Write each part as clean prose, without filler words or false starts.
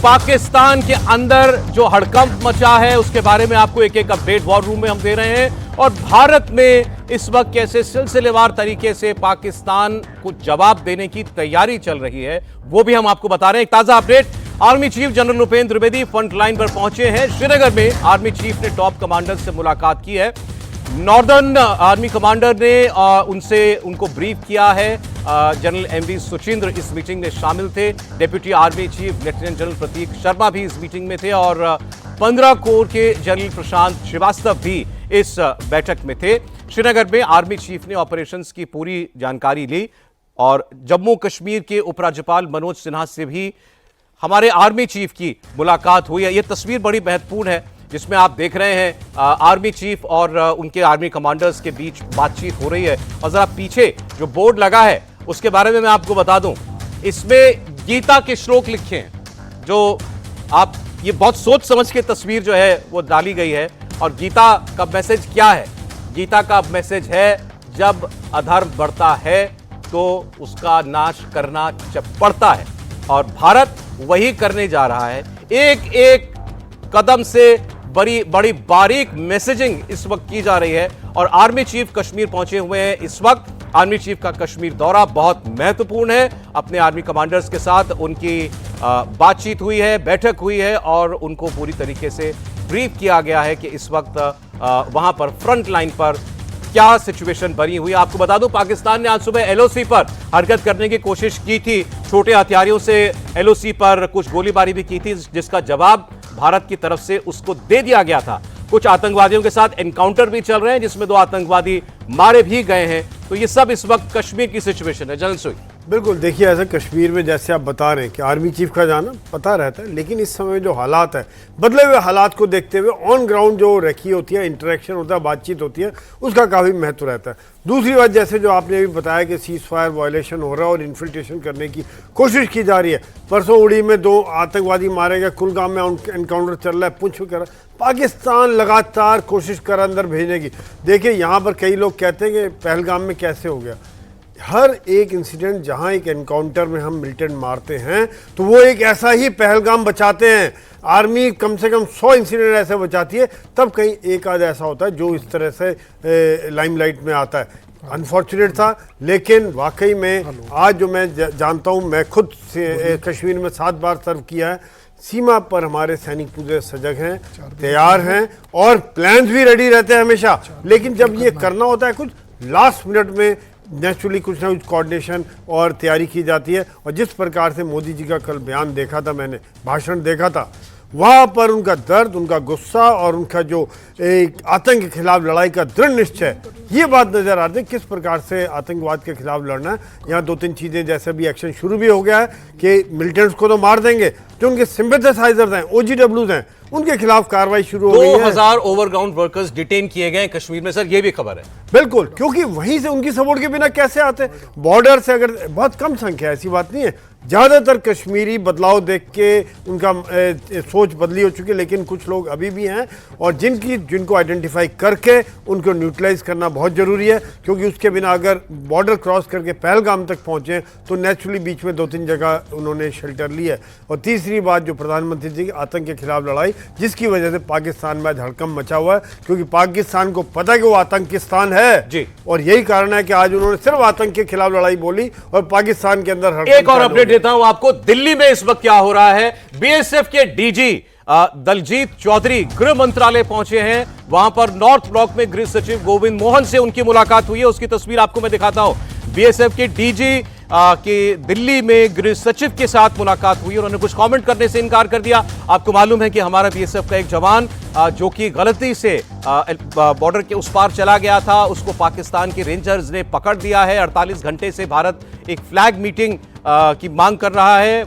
पाकिस्तान के अंदर जो हड़कंप मचा है उसके बारे में आपको एक एक अपडेट वॉर रूम में हम दे रहे हैं और भारत में इस वक्त कैसे सिलसिलेवार तरीके से पाकिस्तान को जवाब देने की तैयारी चल रही है वो भी हम आपको बता रहे हैं। एक ताजा update, army chief general Upendra Dwivedi front line पर पहुंचे हैं। श्रीनगर में आर्मी चीफ ने टॉप कमांडर से मुलाकात की है। नॉर्दर्न आर्मी कमांडर ने उनको ब्रीफ किया है। जनरल एमवी सुचिंद्र इस मीटिंग में शामिल थे। Deputy army chief lieutenant general Prateek Sharma भी इस मीटिंग में थे और 15 कोर के जनरल प्रशांत श्रीवास्तव भी इस बैठक में थे। श्रीनगर में आर्मी चीफ ने ऑपरेशंस की पूरी जानकारी ली और जम्मू कश्मीर के उपराज्यपाल मनोज सिन्हा से भी हमारे आर्मी चीफ की मुलाकात हुई है। यह तस्वीर बड़ी महत्वपूर्ण है जिसमें आप देख रहे हैं आर्मी चीफ और उनके आर्मी कमांडर्स के बीच बातचीत हो रही है। और जरा पीछे जो बोर्ड लगा है उसके बारे में मैं आपको बता दूं, इसमें गीता के श्लोक लिखे हैं जो आप ये बहुत सोच समझ के तस्वीर जो है वो डाली गई है। और गीता का मैसेज क्या है? गीता का मैसेज है जब अधर्म बढ़ता है तो उसका नाश करना पड़ता है और भारत वही करने जा रहा है। एक एक कदम से बड़ी बारीक मैसेजिंग इस वक्त की जा रही है और आर्मी चीफ कश्मीर पहुंचे हुए हैं। इस वक्त आर्मी चीफ का कश्मीर दौरा बहुत महत्वपूर्ण है। अपने आर्मी कमांडर्स के साथ उनकी बातचीत हुई है, बैठक हुई है और उनको पूरी तरीके से ब्रीफ किया गया है कि इस वक्त वहां पर फ्रंट लाइन पर क्या सिचुएशन बनी हुई है। आपको बता दूं, पाकिस्तान ने आज सुबह एलओसी पर हरकत करने की कोशिश की थी। छोटे हथियारों से एलओसी पर कुछ गोलीबारी भी की थी जिसका जवाब भारत की तरफ से उसको दे दिया गया था। कुछ आतंकवादियों के साथ एनकाउंटर भी चल रहे हैं जिसमें 2 आतंकवादी मारे भी गए हैं। तो ये सब इस वक्त कश्मीर की सिचुएशन है। जनरल सुई, बिल्कुल देखिए, ऐसा कश्मीर में जैसे आप बता रहे हैं कि आर्मी चीफ का जाना पता रहता है, लेकिन इस समय जो हालात है, बदले हुए हालात को देखते हुए ऑन ग्राउंड जो रखी होती है, इंटरेक्शन होता है, बातचीत होती है, उसका काफ़ी महत्व रहता है। दूसरी बात, जैसे जो आपने अभी बताया कि सीज फायर वायलेशन हो रहा है और इन्फिल्ट्रेशन करने की कोशिश की जा रही है। परसों उड़ी में 2 आतंकवादी मारे गए, कुलगाम में एनकाउंटर चल रहा है, पुंछ वगैरह। पाकिस्तान लगातार कोशिश कर अंदर भेजने की। देखिए, यहाँ पर कई लोग कहते हैं कि पहलगाम में कैसे हो गया। हर एक इंसिडेंट जहां एक एनकाउंटर में हम मिलिटेंट मारते हैं तो वो एक ऐसा ही पहलगाम बचाते हैं। आर्मी कम से कम 100 इंसिडेंट ऐसे बचाती है, तब कहीं एक आध ऐसा होता है जो इस तरह से लाइमलाइट में आता है। अनफॉर्चुनेट था, लेकिन वाकई में आज जो मैं जानता हूँ, मैं खुद कश्मीर में 7 बार सर्व किया है। सीमा पर हमारे सैनिक पूरे सजग हैं, तैयार हैं और प्लान्स भी रेडी रहते हैं हमेशा। लेकिन जब ये करना होता है कुछ लास्ट मिनट में नेचुरली कुछ ना कुछ कोऑर्डिनेशन और तैयारी की जाती है। और जिस प्रकार से मोदी जी का कल बयान देखा था, मैंने भाषण देखा था, वहाँ पर उनका दर्द, उनका गुस्सा और उनका जो एक आतंक के खिलाफ लड़ाई का दृढ़ निश्चय, ये बात नज़र आती है किस प्रकार से आतंकवाद के खिलाफ लड़ना है। यहाँ 2-3 चीज़ें, जैसे भी एक्शन शुरू भी हो गया है कि मिलिटेंट्स को तो मार देंगे, जो उनके सिंपैथाइजर्स हैं, ओजीडब्ल्यूज हैं, उनके खिलाफ कार्रवाई शुरू हो गई है। 2000 ओवरग्राउंड वर्कर्स डिटेन किए गए कश्मीर में, सर ये भी खबर है। बिल्कुल, क्योंकि वहीं से उनकी सपोर्ट के बिना कैसे आते? बॉर्डर से अगर बहुत कम संख्या, ऐसी बात नहीं है, ज़्यादातर कश्मीरी बदलाव देख के उनका सोच बदली हो चुकी है, लेकिन कुछ लोग अभी भी हैं और जिनको आइडेंटिफाई करके उनको न्यूट्रलाइज करना बहुत ज़रूरी है। क्योंकि उसके बिना अगर बॉर्डर क्रॉस करके पहलगाम तक पहुँचे तो नेचुरली बीच में 2-3 जगह उन्होंने शेल्टर ली है। और तीसरी बात, जो प्रधानमंत्री जी की आतंक के खिलाफ लड़ाई, जिसकी वजह से पाकिस्तान में आज हड़कंप मचा हुआ है, क्योंकि पाकिस्तान को पता है कि वो आतंकिस्तान है जी। और यही कारण है कि आज उन्होंने सिर्फ आतंक के खिलाफ लड़ाई बोली और पाकिस्तान के अंदर एक और अपडेट देता हूं आपको। दिल्ली में इस वक्त क्या हो रहा है? बीएसएफ के डीजी दलजीत चौधरी गृह मंत्रालय पहुंचे हैं। वहां पर नॉर्थ ब्लॉक में गृह सचिव गोविंद मोहन से उनकी मुलाकात हुई है। उसकी तस्वीर आपको मैं दिखाता हूं। बीएसएफ के डीजी की दिल्ली में गृह सचिव के साथ मुलाकात हुई। उन्होंने कुछ कमेंट करने से इनकार कर दिया। आपको मालूम है कि हमारा बीएसएफ का एक जवान जो कि गलती से बॉर्डर के उस पार चला गया था, उसको पाकिस्तान के रेंजर्स ने पकड़ दिया है। 48 घंटे से भारत एक फ्लैग मीटिंग की मांग कर रहा है,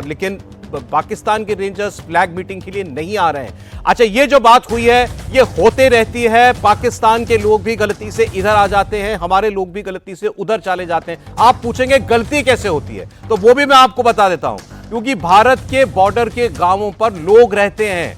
लेकिन पाकिस्तान के रेंजर्स फ्लैग मीटिंग के लिए नहीं आ रहे हैं। अच्छा, ये जो बात हुई है ये होते रहती है। पाकिस्तान के लोग भी गलती से इधर आ जाते हैं, हमारे लोग भी गलती से उधर चले जाते हैं। आप पूछेंगे गलती कैसे होती है, तो वो भी मैं आपको बता देता हूं। क्योंकि भारत के बॉर्डर के गांवों पर लोग रहते हैं,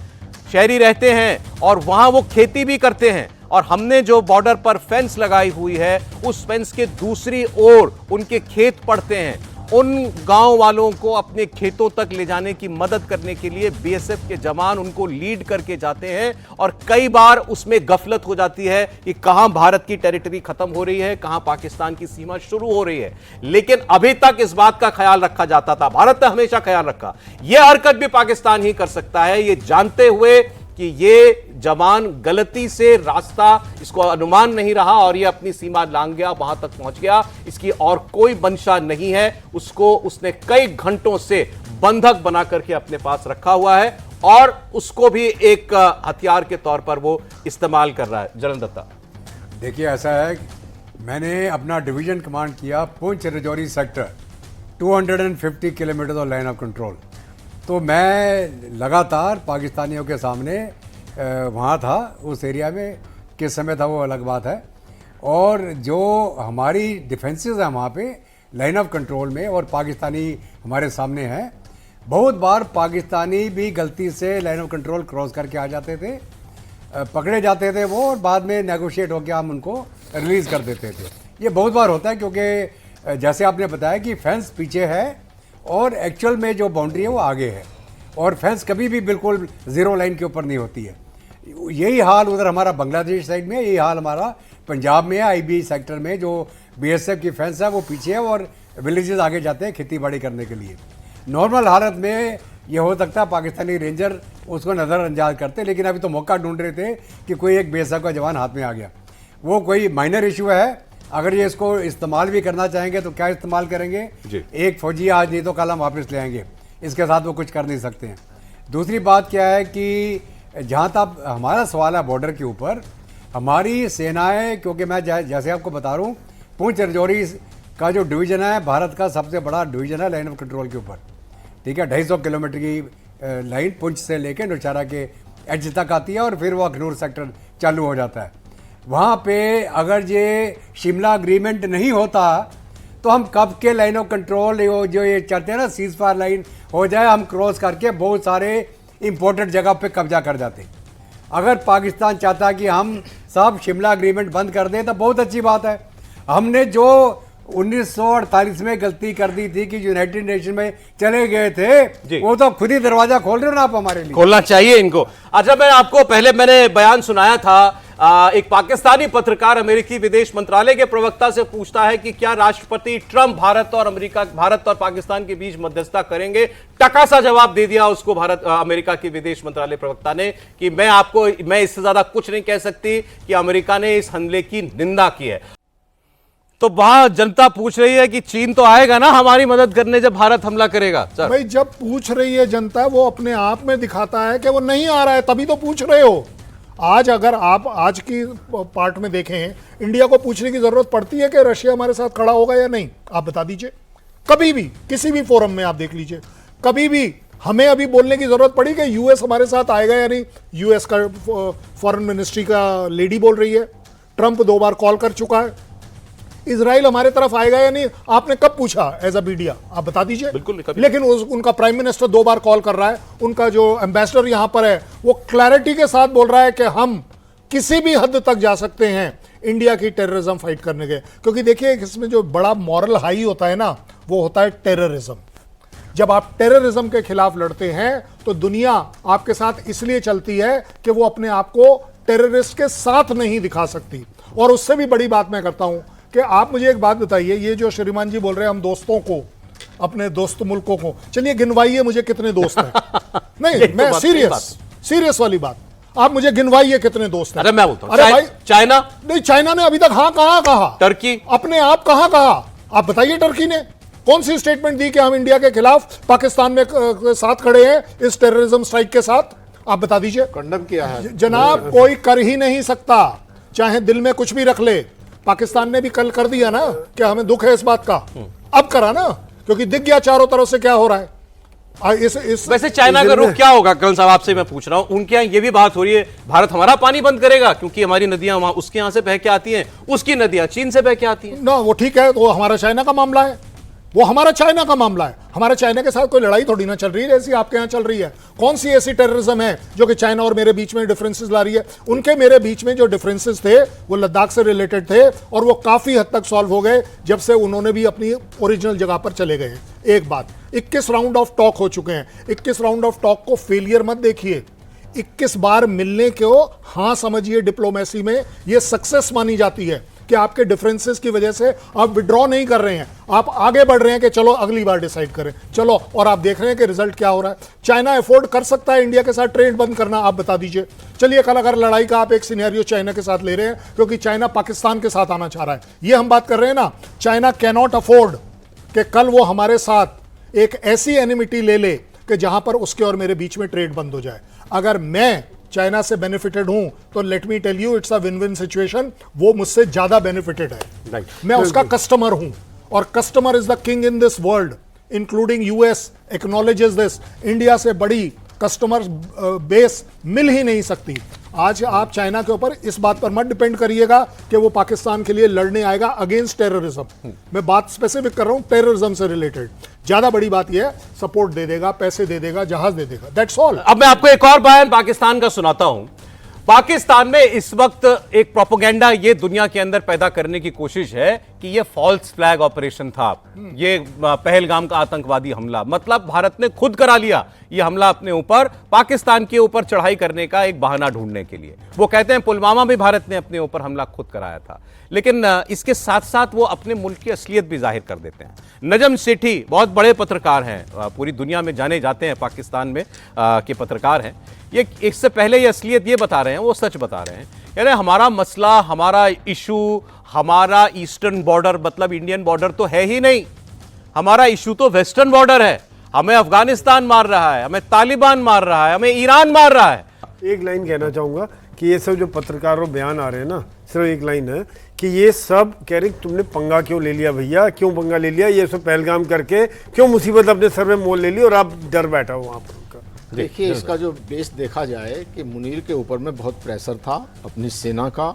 शहरी रहते हैं और वहां वो खेती भी करते हैं। और हमने जो बॉर्डर पर फेंस लगाई हुई है, उस फेंस के दूसरी ओर उनके खेत पड़ते हैं उन गांव वालों को अपने खेतों तक ले जाने की मदद करने के लिए बीएसएफ के जवान उनको लीड करके जाते हैं और कई बार उसमें गफलत हो जाती है कि कहां भारत की टेरिटरी खत्म हो रही है, कहां पाकिस्तान की सीमा शुरू हो रही है। लेकिन अभी तक इस बात का ख्याल रखा जाता था, भारत ने हमेशा ख्याल रखा यह हरकत भी पाकिस्तान ही कर सकता है, ये जानते हुए कि ये जवान गलती से रास्ता इसको अनुमान नहीं रहा और ये अपनी सीमा लांघ गया, वहां तक पहुंच गया, इसकी और कोई मंशा नहीं है, उसको उसने कई घंटों से बंधक बना करके अपने पास रखा हुआ है और उसको भी एक हथियार के तौर पर वो इस्तेमाल कर रहा है। जरन दत्ता, देखिए ऐसा है, मैंने अपना डिवीजन कमांड किया Poonch Rajouri sector, 250 kilometre of line of control. तो मैं लगातार पाकिस्तानियों के सामने वहाँ था, उस एरिया में किस समय था वो अलग बात है। और जो हमारी डिफेंसेस हैं वहाँ पे लाइन ऑफ कंट्रोल में और पाकिस्तानी हमारे सामने हैं, बहुत बार पाकिस्तानी भी गलती से लाइन ऑफ कंट्रोल क्रॉस करके आ जाते थे, पकड़े जाते थे वो और बाद में नेगोशिएट होकर हम उनको रिलीज़ कर देते थे। ये बहुत बार होता है क्योंकि जैसे आपने बताया कि फेंस पीछे है और एक्चुअल में जो बाउंड्री है वो आगे है और फेंस कभी भी बिल्कुल ज़ीरो लाइन के ऊपर नहीं होती है। यही हाल उधर हमारा बांग्लादेश साइड में, यही हाल हमारा पंजाब में है, आईबी सेक्टर में जो बीएसएफ की फेंस है वो पीछे है और विलेजेस आगे जाते हैं खेती बाड़ी करने के लिए। नॉर्मल हालत में ये हो सकता है पाकिस्तानी रेंजर उसको नज़रअंदाज करते, लेकिन अभी तो मौका ढूंढ रहे थे कि कोई एक बीएसएफ का जवान हाथ में आ गया। वो कोई माइनर इशू है, अगर ये इसको इस्तेमाल भी करना चाहेंगे तो क्या इस्तेमाल करेंगे? एक फौजी आज नहीं तो कल हम वापस ले आएंगे, इसके साथ वो कुछ कर नहीं सकते हैं। दूसरी बात क्या है कि जहाँ तक हमारा सवाल है बॉर्डर के ऊपर, हमारी सेनाएं, क्योंकि मैं जैसे आपको बता रहा हूँ, पुंछ राजौरी का जो डिवीज़न है भारत का सबसे बड़ा डिवीज़न है लाइन ऑफ कंट्रोल के ऊपर, ठीक है। 250 किलोमीटर की लाइन पुंछ से लेकर नौशहरा के एज तक आती है और फिर वो अखनूर सेक्टर चालू हो जाता है। वहाँ पे अगर ये शिमला अग्रीमेंट नहीं होता तो हम कब के लाइन ऑफ कंट्रोल जो ये चलते हैं ना सीज फायर लाइन हो जाए, हम क्रॉस करके बहुत सारे इंपॉर्टेंट जगह पे कब्जा कर जाते। अगर पाकिस्तान चाहता कि हम सब शिमला अग्रीमेंट बंद कर दें तो बहुत अच्छी बात है। हमने जो 1948 में गलती कर दी थी कि यूनाइटेड नेशन में चले गए थे, वो तो खुद ही दरवाजा खोल रहे हो ना आप हमारे लिए। खोलना चाहिए इनको। अच्छा, मैं आपको पहले मैंने बयान सुनाया था, एक पाकिस्तानी पत्रकार अमेरिकी विदेश मंत्रालय के प्रवक्ता से पूछता है कि क्या राष्ट्रपति ट्रंप भारत और पाकिस्तान के बीच मध्यस्थता करेंगे। टका सा जवाब दे दिया उसको अमेरिका के विदेश मंत्रालय प्रवक्ता ने कि मैं इससे ज्यादा कुछ नहीं कह सकती कि अमेरिका ने इस हमले की निंदा की है। तो वहां जनता पूछ रही है कि चीन तो आएगा ना हमारी मदद करने जब भारत हमला करेगा। भाई जब पूछ रही है जनता, वो अपने आप में दिखाता है कि वो नहीं आ रहा है, तभी तो पूछ रहे हो। आज अगर आप आज की पार्ट में देखें, इंडिया को पूछने की जरूरत पड़ती है कि रशिया हमारे साथ खड़ा होगा या नहीं, आप बता दीजिए। कभी भी किसी भी फोरम में आप देख लीजिए, कभी भी हमें अभी बोलने की जरूरत पड़ी कि यूएस हमारे साथ आएगा या नहीं। यूएस का फॉरेन मिनिस्ट्री का लेडी बोल रही है, ट्रंप 2 बार कॉल कर चुका है। इजराइल हमारे तरफ आएगा या नहीं, आपने कब पूछा एज अ मीडिया, आप बता दीजिए। बिल्कुल। लेकिन उनका प्राइम मिनिस्टर 2 बार कॉल कर रहा है, उनका जो एम्बेसडर यहां पर है वो क्लैरिटी के साथ बोल रहा है कि हम किसी भी हद तक जा सकते हैं इंडिया की टेररिज्म फाइट करने के। क्योंकि देखिए इसमें जो बड़ा मॉरल हाई होता है ना, वो होता है टेररिज्म। जब आप टेररिज्म के खिलाफ लड़ते हैं तो दुनिया आपके साथ इसलिए चलती है कि वो अपने आप को टेररिस्ट के साथ नहीं दिखा सकती। और उससे भी बड़ी बात मैं करता हूं कि आप मुझे एक बात बताइए, ये जो श्रीमान जी बोल रहे हैं हम दोस्तों को, अपने दोस्त मुल्कों को, चलिए गिनवाइए मुझे कितने दोस्त हैं। नहीं, मैं सीरियस वाली बात, आप मुझे गिनवाइए कितने दोस्त हैं। अरे मैं बोलता हूं, अरे भाई चाइना नहीं, चाइना ने अभी तक हाँ कहां कहा, टर्की अपने आप कहां कहा, आप बताइए। टर्की ने कौन सी स्टेटमेंट दी कि हम इंडिया के खिलाफ पाकिस्तान में साथ खड़े हैं इस टेररिज्म स्ट्राइक के साथ, आप बता दीजिए। कंडम किया है जनाब, कोई कर ही नहीं सकता, चाहे दिल में कुछ भी रख ले। पाकिस्तान ने भी कल कर दिया ना कि हमें दुख है इस बात का, अब करा ना, क्योंकि दिख गया चारों तरफ से क्या हो रहा है। वैसे चाइना का रुख क्या होगा करण साहब, आपसे मैं पूछ रहा हूं। उनके यहाँ ये भी बात हो रही है भारत हमारा पानी बंद करेगा क्योंकि हमारी नदियां वहां उसके यहाँ से बह के आती हैं, उसकी नदियां चीन से बह के आती हैं। ना वो ठीक है, वो हमारा चाइना का मामला है। वो हमारा चाइना का मामला है। हमारा चाइना के साथ कोई लड़ाई थोड़ी ना चल रही है जैसी आपके यहां चल रही है। कौन सी ऐसी टेररिज्म है जो कि चाइना और मेरे बीच में डिफरेंसेस ला रही है? उनके मेरे बीच में जो डिफरेंसेस थे वो लद्दाख से रिलेटेड थे और वो काफी हद तक सॉल्व हो गए जब से उन्होंने भी अपनी ओरिजिनल जगह पर चले गए। एक बात, 21 राउंड ऑफ टॉक हो चुके हैं। 21 राउंड ऑफ टॉक को फेलियर मत देखिए। 21 बार मिलने को हां समझिए। डिप्लोमेसी में यह सक्सेस मानी जाती है कि आपके डिफरेंसेस की वजह से आप विड्रॉ नहीं कर रहे हैं, आप आगे बढ़ रहे हैं कि चलो अगली बार डिसाइड करें, चलो। और आप देख रहे हैं कि रिजल्ट क्या हो रहा है। चाइना अफोर्ड कर सकता है इंडिया के साथ ट्रेड बंद करना? आप बता दीजिए। चलिए, कल अगर लड़ाई का आप एक सिनेरियो चाइना के साथ ले रहे हैं क्योंकि चाइना पाकिस्तान के साथ आना चाह रहा है, ये हम बात कर रहे हैं ना। चाइना कैन नॉट अफोर्ड कि कल वो हमारे साथ एक ऐसी एनिमिटी ले ले कि जहां पर उसके और मेरे बीच में ट्रेड बंद हो जाए। अगर मैं चाइना से बेनिफिटेड हूं तो let me tell you it's a win win situation. वो मुझसे ज्यादा बेनिफिटेड है। मैं उसका कस्टमर हूं और customer is the king in this world, including US acknowledges this. India से बड़ी कस्टमर बेस मिल ही नहीं सकती। आज आप चाइना के ऊपर इस बात पर मत डिपेंड करिएगा कि वो पाकिस्तान के लिए लड़ने आएगा अगेंस्ट टेररिज्म। मैं बात स्पेसिफिक कर रहा हूं टेररिज्म से रिलेटेड। ज्यादा बड़ी बात यह है, सपोर्ट दे देगा, पैसे दे देगा, जहाज दे देगा, दैट्स ऑल। अब मैं आपको एक और बयान पाकिस्तान का सुनाता हूं। पाकिस्तान में इस वक्त एक प्रोपेगेंडा ये दुनिया के अंदर पैदा करने की कोशिश है कि ये फॉल्स फ्लैग ऑपरेशन था, ये पहलगाम का आतंकवादी हमला, मतलब भारत ने खुद करा लिया ये हमला अपने ऊपर, पाकिस्तान के ऊपर चढ़ाई करने का एक बहाना ढूंढने के लिए। वो कहते हैं पुलवामा भी भारत ने अपने ऊपर हमला खुद कराया था। लेकिन इसके साथ साथ वो अपने मुल्क की असलियत भी जाहिर कर देते हैं। नजम सेठी बहुत बड़े पत्रकार हैं, पूरी दुनिया में जाने जाते हैं, पाकिस्तान में के पत्रकार हैं। ये इससे पहले ये असलियत ये बता रहे हैं, वो सच बता रहे हैं। यानी हमारा मसला, हमारा इशू, हमारा ईस्टर्न बॉर्डर मतलब इंडियन बॉर्डर तो है ही नहीं। हमारा इशू तो वेस्टर्न बॉर्डर है। हमें अफगानिस्तान मार रहा है, हमें तालिबान मार रहा है, हमें ईरान मार रहा है। एक लाइन कहना चाहूंगा कि ये सब जो पत्रकारों बयान आ रहे हैं ना, सिर्फ एक लाइन है कि ये सब कह रहे तुमने पंगा क्यों ले लिया भैया, क्यों पंगा ले लिया, ये सब पहलगाम करके क्यों मुसीबत अपने सर में मोल ले ली और आप डर बैठा हो वहां पर। देखिए, इसका जो बेस देखा जाए कि मुनीर के ऊपर में बहुत प्रेशर था अपनी सेना का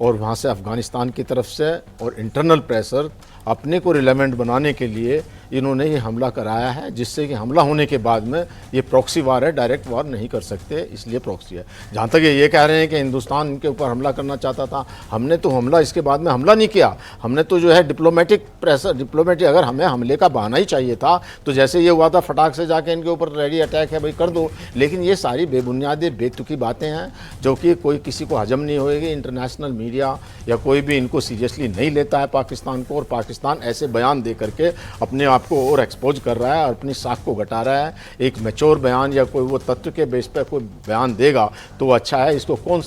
और वहाँ से अफ़गानिस्तान की तरफ से, और इंटरनल प्रेशर अपने को रिलेवेंट बनाने के लिए इन्होंने ये हमला कराया है, जिससे कि हमला होने के बाद में ये प्रॉक्सी वार है, डायरेक्ट वार नहीं कर सकते, इसलिए प्रॉक्सी है। जहाँ तक ये कह रहे हैं कि हिंदुस्तान इनके ऊपर हमला करना चाहता था, हमने तो हमला इसके बाद में हमला नहीं किया। हमने तो जो है डिप्लोमेटिक प्रेशर, डिप्लोमेटिक, अगर हमें हमले का बहाना ही चाहिए था तो जैसे ये हुआ था फटाक से जाके इनके ऊपर रेडी अटैक है भाई कर दो। लेकिन ये सारी बेबुनियादी बेतुकी बातें हैं जो कि कोई किसी को हजम नहीं होएगी। इंटरनेशनल मीडिया या कोई भी इनको सीरियसली नहीं लेता है पाकिस्तान को, और पाकिस्तान ऐसे बयान दे करके अपने आप को और एक्सपोज कर रहा है और अपनी साख को घटा रहा है। एक मैच्योर बयान या कोई वो तत्व के बेस पर कोई बयान देगा तो वो अच्छा है। इसको कौन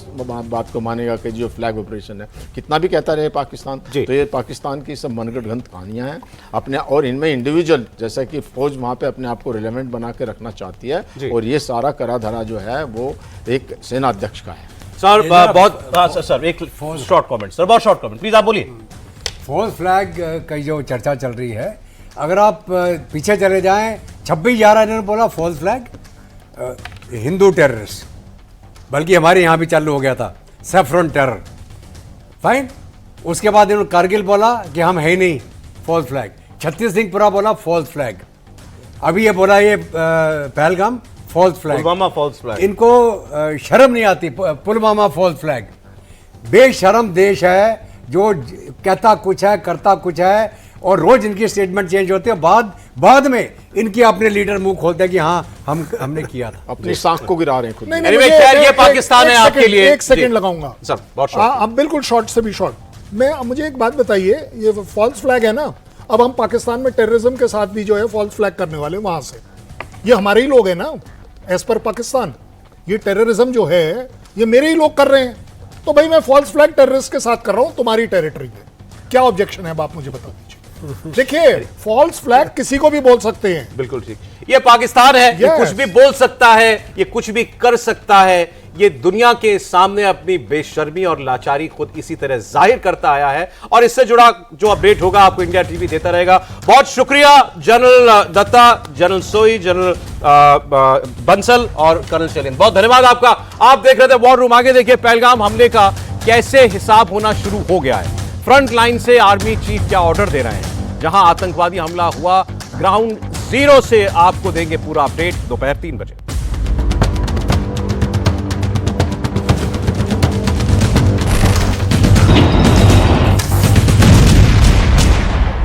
बात को मानेगा कि जो फ्लैग ऑपरेशन है, कितना भी कहता रहे पाकिस्तान, तो ये पाकिस्तान की सब मनगढ़ंत कहानियां हैं अपने, और इनमें इंडिविजुअल जैसा कि फौज वहाँ पे अपने आप को रिलेवेंट बना के रखना चाहती है, और ये सारा करा धरा जो है वो एक सेना अध्यक्ष का है। सर बहुत सर एक शॉर्ट कमेंट, सर बहुत शॉर्ट कमेंट प्लीज, आप बोलिए। फॉल्स फ्लैग की जो चर्चा चल रही है, अगर आप पीछे चले जाएं 26/11 इन्होंने बोला फॉल्स फ्लैग हिंदू टेररिस्ट, बल्कि हमारे यहाँ भी चालू हो गया था सेफ्रॉन टेरर, फाइन। उसके बाद इन्होंने कारगिल बोला कि हम है ही नहीं फॉल्स फ्लैग, छत्तीस सिंहपुरा बोला फॉल्स फ्लैग, अभी ये बोला ये Pahalgam false flag, Pulwama false flag. इनको शर्म नहीं आती, पुलवामा फॉल्स फ्लैग। बेशर्म देश है जो कहता कुछ है करता कुछ है, और रोज इनकी स्टेटमेंट चेंज होते हैं, बाद में इनके अपने लीडर मुंह खोलते हैं कि हाँ हमने किया था। अपनी साख को गिरा रहे हैं खुद। ये पाकिस्तान है आपके लिए। एक सेकंड लगाऊंगा सर, बहुत शॉर्ट। अब बिल्कुल शॉर्ट से भी शॉर्ट। मुझे एक बात बताइए, ये फॉल्स फ्लैग है ना, अब हम पाकिस्तान में टेररिज्म के साथ भी जो है फॉल्स फ्लैग करने वाले वहां से, ये हमारे ही लोग हैं ना, एज पर पाकिस्तान। ये टेररिज्म जो है ये मेरे ही लोग कर रहे हैं, तो भाई मैं फॉल्स फ्लैग टेररिस्ट के साथ कर रहा हूं तुम्हारी टेरिटरी में, क्या ऑब्जेक्शन है? अब आप मुझे बता दीजिए। देखिए, फॉल्स फ्लैग किसी को भी बोल सकते हैं। बिल्कुल ठीक, ये पाकिस्तान है, ये कुछ भी बोल सकता है, ये कुछ भी कर सकता है, ये दुनिया के सामने अपनी बेशर्मी और लाचारी खुद इसी तरह जाहिर करता आया है, और इससे जुड़ा जो अपडेट होगा आपको इंडिया टीवी देता रहेगा। बहुत शुक्रिया जनरल दत्ता, जनरल सोई, जनरल बंसल और कर्नल शैलेंद्र, बहुत धन्यवाद आपका। आप देख रहे थे वॉर रूम। आगे देखिए पहलगाम हमले का कैसे हिसाब होना शुरू हो गया है, फ्रंट लाइन से आर्मी चीफ क्या ऑर्डर दे रहे हैं। जहां आतंकवादी हमला हुआ। ग्राउंड जीरो से आपको देंगे पूरा अपडेट दोपहर 3 बजे।